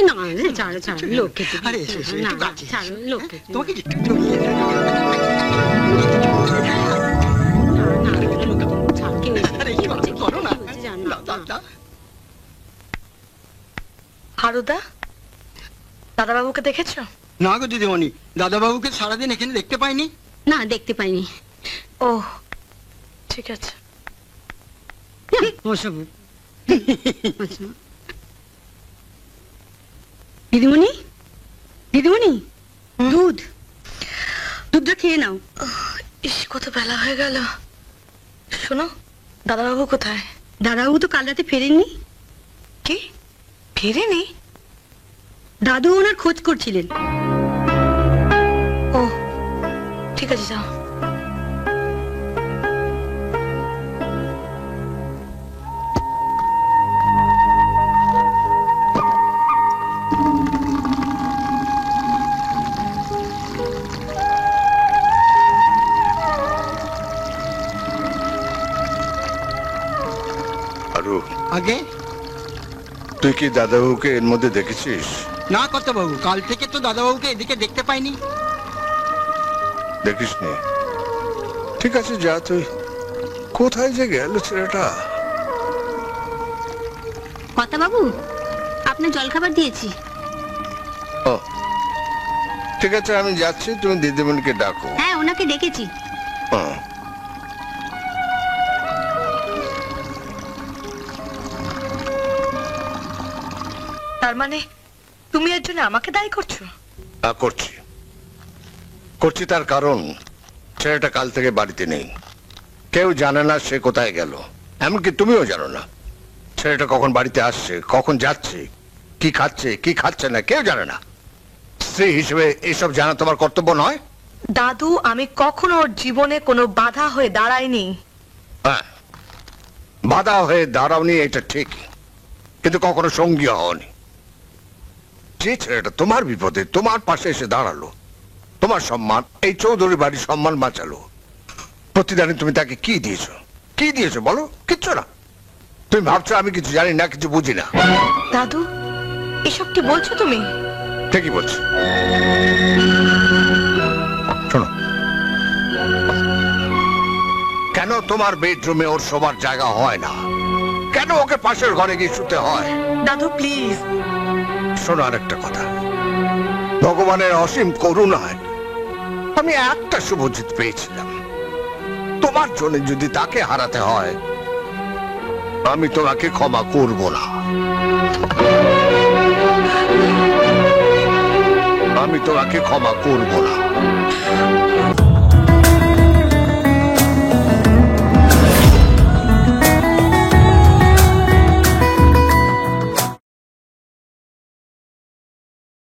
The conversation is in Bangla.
না ছাড়ো ছাড়ো, লোককে আরে এসো এসো, একটু কাছে এসো। ছাড়ো লোককে। তোমাকে একটু জড়িয়ে ধরি। আরে কি হচ্ছে, করো না। দাও, দাও, দাও। হারুদা, দাদাবাবুকে দেখেছো? না গো দিদিমণি, দাদাবাবুকে সারাদিন এখানে দেখতে পাইনি। না দেখতে পাইনি। ও ঠিক আছে। ওসব দিদিমণি, দিদিমণি, দুধ, দুধটা খেয়ে নাও। ইস, কত বেলা হয়ে গেল। শোনো, দাদাবাবু কোথায়? দাদাবাবু তো কাল রাতে ফেরেননি। কি ফেরেনি? দাদু ওনার খোঁজ করছিলেন। ও ঠিক আছে, যাও। আরু, আগে তুই কি দাদাবাবুকে এর মধ্যে দেখেছিস? না কর্তাবাবু, কাল থেকে তো দাদাবাবুকে এদিকে দেখতে পাইনি। দেখিসনি? ঠিক আছে, যা তুই। কোথায় যে গেল ছেলেটা? কথা বাবু, আপনার জলখাবার দিয়েছি। ও ঠিক আছে, আমি যাচ্ছি, তুমি দিদিমণিকে ডাকো। হ্যাঁ, ওনাকে ডেকেছি। হ্যাঁ। তার মানে তুমি এর জন্য আমাকে দায়ী করছো? করছি করছি, তার কারণ ছেলেটা কাল থেকে বাড়িতে নেই। কেউ জানে না সে কোথায় গেল, এমনকি তুমিও জানো না ছেলেটা কখন বাড়িতে আসছে, কখন যাচ্ছে, কি খাচ্ছে কি খাচ্ছে না, কেউ জানে না। স্ত্রী হিসেবে এসব জানা তোমার কর্তব্য নয়? দাদু, আমি কখনো ওর জীবনে কোনো বাধা হয়ে দাঁড়াইনি। হ্যাঁ, বাধা হয়ে দাঁড়াওনি, এটা ঠিক, কিন্তু কখনো সঙ্গী হওনি। যে ছেলেটা তোমার বিপদে তোমার পাশে এসে দাঁড়ালো, তোমার সম্মান, এই চৌধুরী বাড়ির সম্মান বাঁচালো, প্রতিদানে তুমি তাকে কি দিয়েছো? কি দিয়েছো বলো? কিচ্ছু না। তুমি ভাবছো আমি কিছু জানি না, কিছু বুঝি না। দাদু, এসব কি বলছো তুমি? ঠিকই বলছি। শোনো, কেন তোমার বেডরুমে ওর শোবার জায়গা হয় না? কেন ওকে পাশের ঘরে গিয়ে শুতে হয়? দাদু প্লিজ। শোনো, আরেকটা কথা, ভগবানের অসীম করুণায় আমি একটা শুভজিৎ পেয়েছিলাম। তোমার জন্য যদি তাকে হারাতে হয়, আমি তোমাকে ক্ষমা করব না। আমি তোমাকে ক্ষমা করব না।